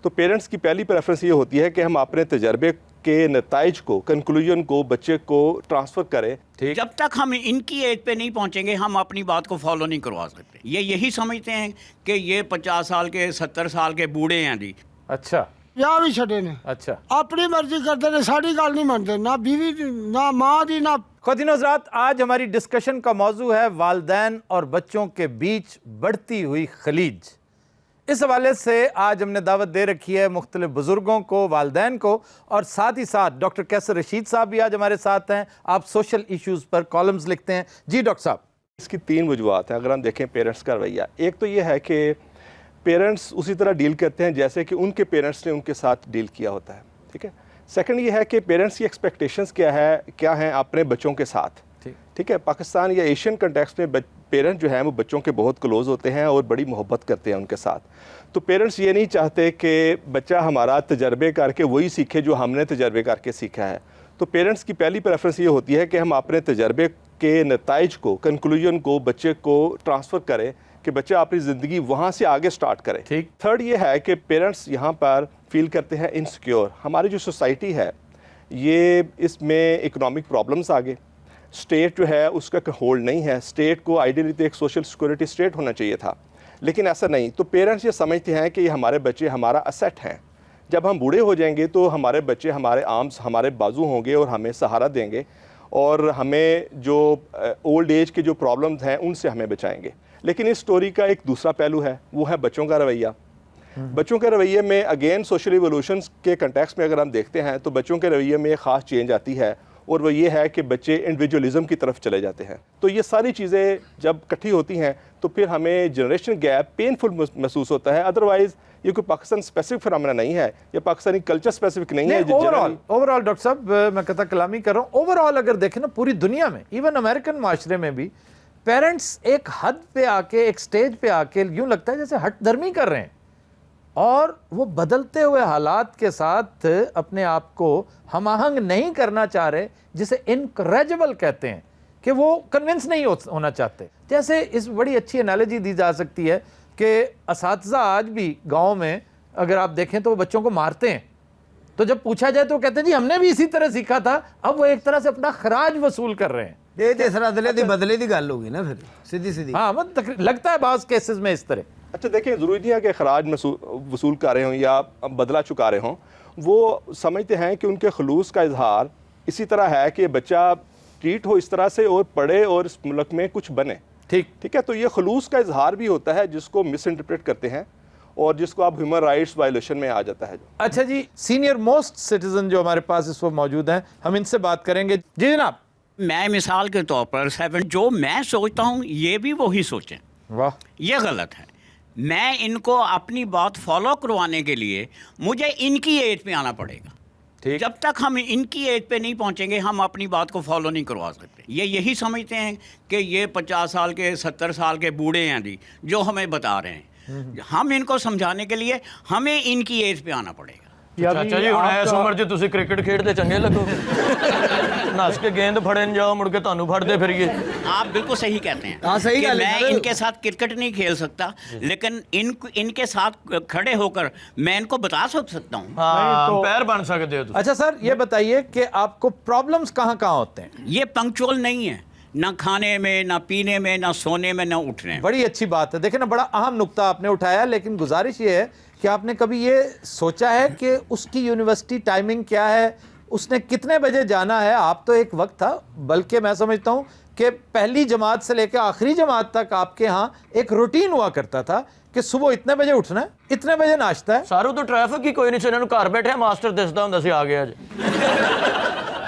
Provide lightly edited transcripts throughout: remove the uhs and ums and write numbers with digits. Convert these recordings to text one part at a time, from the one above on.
تو پیرنٹس کی پہلی پریفرنس یہ ہوتی ہے کہ ہم اپنے تجربے کے نتائج کو، کنکلوژن کو بچے کو ٹرانسفر کریں. جب تک ہم ان کی ایج پہ نہیں پہنچیں گے ہم اپنی بات کو فالو نہیں کروا سکتے. یہ یہی سمجھتے ہیں کہ یہ 50 سال کے 70 سال کے بوڑھے ہیں جی. اچھا یا بھی چھٹے نے اچھا اپنی مرضی کرتے نے، ساری گل نہیں منتے، نہ بیوی نہ ماں دی نہ. خواتین و حضرات، آج ہماری ڈسکشن کا موضوع ہے والدین اور بچوں کے بیچ بڑھتی ہوئی خلیج. اس حوالے سے آج ہم نے دعوت دے رکھی ہے مختلف بزرگوں کو، والدین کو، اور ساتھ ہی ساتھ ڈاکٹر کیسر رشید صاحب بھی آج ہمارے ساتھ ہیں. آپ سوشل ایشوز پر کالمز لکھتے ہیں. جی ڈاکٹر صاحب. اس کی 3 وجوہات ہیں اگر ہم دیکھیں پیرنٹس کا رویہ. ایک تو یہ ہے کہ پیرنٹس اسی طرح ڈیل کرتے ہیں جیسے کہ ان کے پیرنٹس نے ان کے ساتھ ڈیل کیا ہوتا ہے. ٹھیک ہے. سیکنڈ یہ ہے کہ پیرنٹس کی ایکسپیکٹیشنز کیا ہیں اپنے بچوں کے ساتھ. ٹھیک ہے. پاکستان یا ایشین کنٹیکسٹ میں پیرنٹ جو ہیں وہ بچوں کے بہت کلوز ہوتے ہیں اور بڑی محبت کرتے ہیں ان کے ساتھ. تو پیرنٹس یہ نہیں چاہتے کہ بچہ ہمارا تجربے کر کے وہی سیکھے جو ہم نے تجربے کر کے سیکھا ہے. تو پیرنٹس کی پہلی پریفرنس یہ ہوتی ہے کہ ہم اپنے تجربے کے نتائج کو، کنکلوژن کو بچے کو ٹرانسفر کریں کہ بچہ اپنی زندگی وہاں سے آگے سٹارٹ کرے. تھرڈ یہ ہے کہ پیرنٹس یہاں پر فیل کرتے ہیں انسیکیور. ہماری جو سوسائٹی ہے یہ اس میں اکنامک پرابلمس آگے، اسٹیٹ جو ہے اس کا ہولڈ نہیں ہے. اسٹیٹ کو آئیڈیلی تو ایک سوشل سیکورٹی اسٹیٹ ہونا چاہیے تھا لیکن ایسا نہیں. تو پیرنٹس یہ سمجھتے ہیں کہ یہ ہمارے بچے ہمارا اسیٹ ہیں. جب ہم بوڑھے ہو جائیں گے تو ہمارے بچے ہمارے آرمز، ہمارے بازو ہوں گے اور ہمیں سہارا دیں گے اور ہمیں جو اولڈ ایج کے جو پرابلمز ہیں ان سے ہمیں بچائیں گے. لیکن اس سٹوری کا ایک دوسرا پہلو ہے، وہ ہے بچوں کا رویہ. بچوں کے رویے میں اگین سوشل ایوولوشنز کے کنٹیکسٹ میں اگر ہم دیکھتے ہیں تو بچوں کے رویے میں ایک خاص چینج آتی ہے اور وہ یہ ہے کہ بچے انڈیویجولزم کی طرف چلے جاتے ہیں. تو یہ ساری چیزیں جب اکٹھی ہوتی ہیں تو پھر ہمیں جنریشن گیپ پینفل محسوس ہوتا ہے. ادروائز یہ کوئی پاکستان اسپیسیفک فنامنا نہیں ہے، یہ پاکستانی کلچر اسپیسیفک نہیں ہے. اوور آل ڈاکٹر صاحب میں قطع کلامی کر رہا ہوں. اوور آل اگر دیکھیں نا پوری دنیا میں، ایون امریکن معاشرے میں بھی پیرنٹس ایک حد پہ آ کے، ایک سٹیج پہ آ کے یوں لگتا ہے جیسے ہٹ دھرمی کر رہے ہیں اور وہ بدلتے ہوئے حالات کے ساتھ اپنے آپ کو ہم آہنگ نہیں کرنا چاہ رہے، جسے انکریجبل کہتے ہیں کہ وہ کنونس نہیں ہونا چاہتے. جیسے اس بڑی اچھی انالوجی دی جا سکتی ہے کہ اساتذہ آج بھی گاؤں میں اگر آپ دیکھیں تو وہ بچوں کو مارتے ہیں، تو جب پوچھا جائے تو وہ کہتے ہیں جی ہم نے بھی اسی طرح سیکھا تھا. اب وہ ایک طرح سے اپنا خراج وصول کر رہے ہیں. بدلے دی گل ہوگی نا پھر سیدھی. ہاں لگتا ہے بعض کیسز میں اس طرح. اچھا دیکھیں، ضروری نہیں ہے کہ خراج وصول کر رہے ہوں یا بدلہ چکا رہے ہوں. وہ سمجھتے ہیں کہ ان کے خلوص کا اظہار اسی طرح ہے کہ بچہ ٹریٹ ہو اس طرح سے اور پڑھے اور اس ملک میں کچھ بنے. ٹھیک ہے. تو یہ خلوص کا اظہار بھی ہوتا ہے جس کو مس انٹرپریٹ کرتے ہیں اور جس کو آپ ہیومن رائٹس وائلیشن میں آ جاتا ہے. اچھا جی، سینئر موسٹ سٹیزن جو ہمارے پاس اس وقت موجود ہیں، ہم ان سے بات کریں گے. جی جناب. میں مثال کے طور پر جو میں سوچتا ہوں یہ بھی وہی سوچیں. واہ. یہ غلط ہے. میں ان کو اپنی بات فالو کروانے کے لیے مجھے ان کی ایج پہ آنا پڑے گا. جب تک ہم ان کی ایج پہ نہیں پہنچیں گے ہم اپنی بات کو فالو نہیں کروا سکتے. یہ یہی سمجھتے ہیں کہ یہ 50 سال کے 70 سال کے بوڑھے ہیں جی جو ہمیں بتا رہے ہیں. ہم ان کو سمجھانے کے لیے ہمیں ان کی ایج پہ آنا پڑے گا. اچھا جی، ہن اس عمر 'ਚ ਤੁਸੀਂ کرکٹ کھیڈتے چنگے لگو نس کے گیند پھڑن جاؤ مڑ کے تانوں پھڑتے پھریے. آپ بالکل صحیح کہتے ہیں کہ میں ان کے ساتھ کرکٹ نہیں کھیل سکتا لیکن ان کے ساتھ کھڑے ہو کر میں ان کو بتا سکتا ہوں. ہاں پیر بن سکتے ہو. اچھا سر یہ بتائیے کہ آپ کو پرابلمز کہاں ہوتے ہیں؟ یہ پنکچوئل نہیں ہے، نہ کھانے میں، نہ پینے میں، نہ سونے میں، نہ اٹھنے میں. بڑی اچھی بات ہے. دیکھیں نا بڑا اہم نقطہ آپ نے اٹھایا، لیکن گزارش یہ ہے کہ آپ نے کبھی یہ سوچا ہے کہ اس کی یونیورسٹی ٹائمنگ کیا ہے، اس نے کتنے بجے جانا ہے؟ آپ تو ایک وقت تھا، بلکہ میں سمجھتا ہوں کہ پہلی جماعت سے لے کے آخری جماعت تک آپ کے ہاں ایک روٹین ہوا کرتا تھا کہ صبح اتنے بجے اٹھنا ہے، اتنے بجے ناشتہ ہے. ساروں تو ٹریفک ہی کوئی نہیں سی، انہوں نے گھر بیٹھے ماسٹر دستا ہوں سی آ گیا جی.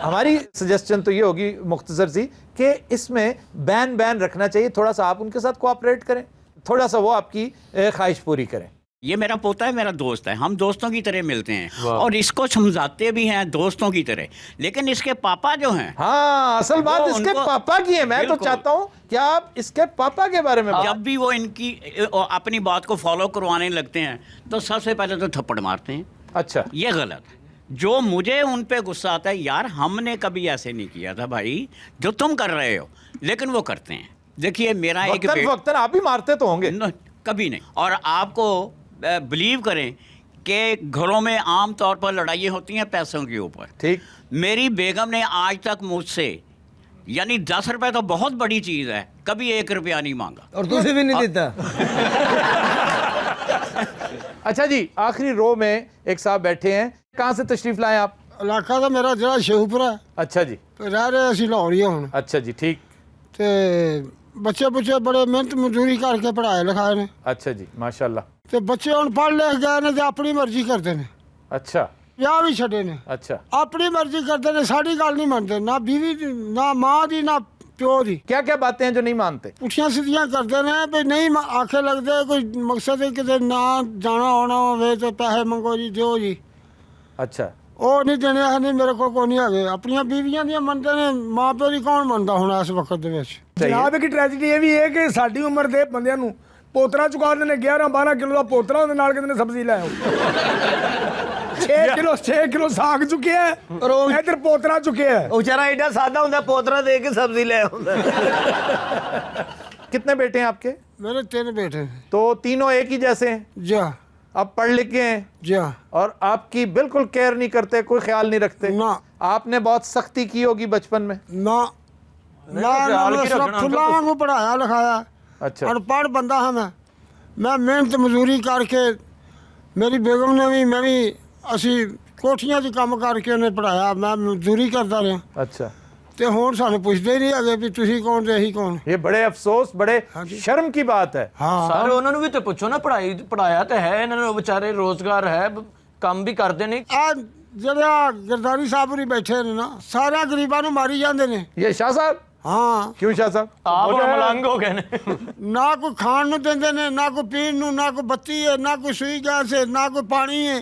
ہماری سجیسشن تو یہ ہوگی مختصر سی کہ اس میں بین رکھنا چاہیے. تھوڑا سا آپ ان کے ساتھ کوآپریٹ کریں، تھوڑا سا وہ آپ کی خواہش پوری کریں. یہ میرا پوتا ہے، میرا دوست ہے، ہم دوستوں کی طرح ملتے ہیں اور اس کو سمجھاتے بھی ہیں دوستوں کی طرح. لیکن اس کے پاپا جو ہیں، ہاں اصل بات اس کے پاپا کی ہے. میں تو چاہتا ہوں کہ آپ اس کے پاپا کے بارے میں جب بھی وہ ان کی اپنی بات کو فالو کروانے لگتے ہیں تو سب سے پہلے تو تھپڑ مارتے ہیں. اچھا یہ غلط ہے. جو مجھے ان پہ غصہ آتا ہے، یار ہم نے کبھی ایسے نہیں کیا تھا بھائی جو تم کر رہے ہو، لیکن وہ کرتے ہیں. دیکھیے میرا ایک وقتاً آپ بھی مارتے تو ہوں گے. کبھی نہیں. اور آپ کو بلیو کریں کہ گھروں میں عام طور پر لڑائیاں ہوتی ہیں پیسوں کے اوپر. ٹھیک. میری بیگم نے آج تک مجھ سے یعنی 10 روپے تو بہت بڑی چیز ہے, کبھی 1 روپیہ نہیں مانگا. اور تجھے بھی نہیں دیتا. اچھا جی, آخری رو میں ایک صاحب بیٹھے ہیں, کہاں سے تشریف لائیں آپ؟ علاقہ تو میرا ضلع شیخوپورہ ہے, اچھا جی. رہ رہے اسی لاہور ہی ہوں. اچھا جی, ٹھیک. تے بچے بڑے محنت مزدوری کر کے پڑھائے لکھائے نے. اچھا جی, ماشاءاللہ. تے بچے ہوں پڑھ لکھ گئے نے تے اپنی مرضی کرتے ہیں, اچھا ਵਿਆਹ بھی چھڈے نے, اچھا. اپنی مرضی کرتے ہیں, ساری گل نہیں منتے, نہ بیوی دی, نہ ماں دی, نہ پیو دی. کیا کیا باتیں ہیں جو نہیں مانتے؟ پٹھیاں سیدھیاں کرتے ہیں بھی نہیں آکھے لگتے, کوئی مقصد ہے کتے نہ جانا ہونا ہوئے تو پیسے منگو جی, دیو جی. اچھا. وہ نہیں دینے ہے, نہیں میرے کو نہیں ہے. اپنی بیویاں دیا منتے نے, ماں پیو دی کون منتا ہونا اس وقت دے وچ. جناب ایک ਟ੍ਰੈਜੇਡੀ ਇਹ ਵੀ ਹੈ ਕਿ ਸਾਡੀ ਉਮਰ ਦੇ ਬੰਦਿਆਂ ਨੂੰ ਪੋਤਰਾ ਚੁਕਾ ਦਿੰਦੇ ਨੇ, 11-12 ਕਿਲੋ ਦਾ ਪੋਤਰਾ ਉਹਦੇ ਨਾਲ ਕਹਿੰਦੇ ਨੇ ਸਬਜ਼ੀ ਲੈ ਆਓ. 6 ਕਿਲੋ ਸਾਗ ਚੁੱਕਿਆ, ਇੱਧਰ ਪੋਤਰਾ ਚੁੱਕਿਆ. ਉਹ ਵਿਚਾਰਾ ਐਡਾ ਸਾਦਾ ਹੁੰਦਾ, ਪੋਤਰਾ ਦੇ ਕੇ ਸਬਜ਼ੀ ਲੈ ਆਉਂਦਾ. کتنے بیٹے ہیں آپ کے؟ میرے 3 بیٹے ہیں. تو تینوں ایک ہی جیسے ہیں؟ جی آپ پڑھ لکھ کے ہیں جی. اور آپ کی بالکل کیئر نہیں کرتے, کوئی خیال نہیں رکھتے؟ نہ. آپ نے بہت سختی کی ہوگی بچپن میں؟ نہ کھلا کو پڑھایا لکھایا. اچھا. ان پڑھ بندہ ہاں میں محنت مزدوری کر کے, میری بیگم نے بھی, میں بھی, اسی کوٹھیاں 'ਚ ਕੰਮ ਕਰਕੇ ਉਹਨੇ ਪੜ੍ਹਾਇਆ, ਮੈਂ ਮਜ਼ਦੂਰੀ ਕਰਦਾ ਰਿਹਾ. اچھا. ਤੇ ਹੁਣ ਸਾਨੂੰ ਪੁੱਛਦੇ ਹੀ ਨਹੀਂ ਹੈਗੇ ਵੀ ਤੁਸੀਂ ਕੌਣ ਤੇ ਅਸੀਂ ਕੌਣ. یہ بڑے افسوس, بڑے شرم کی بات ہے. ਹਾਂ ਸਰ ਉਹਨਾਂ ਨੂੰ ਵੀ ਤੇ ਪੁੱਛੋ ਨਾ, ਪੜਾਇਆ ਤਾਂ ਹੈ ਇਹਨਾਂ ਨੂੰ, ਵਿਚਾਰੇ ਰੋਜ਼ਗਾਰ ਹੈ, ਕੰਮ ਵੀ ਕਰਦੇ ਨੇ. ਆ ਜਿਹੜਾ ਗਰਦਾਰੀ ਸਾਹਿਬ ਉਰੀ ਬੈਠੇ ਨੇ ਨਾ, ਸਾਰਿਆਂ ਗਰੀਬਾਂ ਨੂੰ ਮਾਰੀ ਜਾਂਦੇ ਨੇ. یہ شاہ صاحب, ਹਾਂ, کیوں شاہ صاحب؟ ਆਪ ਮਲੰਗ ਹੋ ਗਏ ਨੇ. ਨਾ ਕੋਈ ਖਾਣ ਨੂੰ ਦਿੰਦੇ ਨੇ, ਨਾ ਕੋਈ ਪੀਣ ਨੂੰ, ਨਾ ਕੋਈ ਬੱਤੀ ਹੈ, ਨਾ ਕੋਈ ਸੂਈ ਗੈਸ ਹੈ, ਨਾ ਕੋਈ ਪਾਣੀ ਹੈ.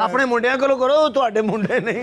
ਆਪਣੇ ਮੁੰਡਿਆਂ ਕੋਲੋਂ ਕਰੋ, ਤੁਹਾਡੇ ਮੁੰਡੇ ਨਹੀਂ.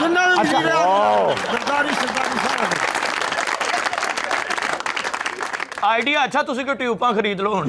ਜਿੰਨਾ ਵੀ ਵੀਰ ਗਰਦਾਰੀ ਸਰਦਾਰੀ ਸਾਹਿਬ. ਆਈਡੀਆ ਅੱਛਾ, ਤੁਸੀਂ ਕੋਈ ਟਿਊਬਾਂ ਖਰੀਦ ਲਓ ਹੁਣ.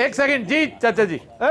ایک سیکنڈ جی, چاچا جی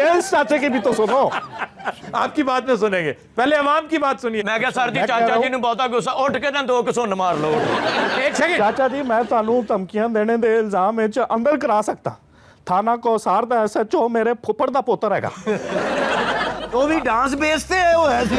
اس چاچے کی بھی تو سنو. آپ کی بات میں سنیں گے, پہلے عوام کی بات سنیے. ਮੈਂ ਕਿਹਾ ਸਰ ਜੀ ਚਾਚਾ ਜੀ ਨੂੰ ਬਹੁਤਾ ਗੁੱਸਾ, ਉੱਠ ਕੇ ਨਾ 2 ਘਸੁੰਨ ਮਾਰ ਲਓ. ایک سیکنڈ. ਚਾਚਾ ਜੀ ਮੈਂ ਤੁਹਾਨੂੰ ਧਮਕੀਆਂ ਦੇਣੇ ਦੇ ਇਲਜ਼ਾਮ ਵਿੱਚ ਅੰਦਰ ਕਰਾ ਸਕਦਾ. ਥਾਣਾ ਕੋਸਾਰ ਦਾ SHO ਮੇਰੇ ਫੁੱਫੜ ਦਾ ਪੁੱਤਰ ਹੈਗਾ. ਉਹ ਵੀ ਡਾਂਸ ਬੇਸ ਤੇ ਉਹ ਹੈ ਸੀ.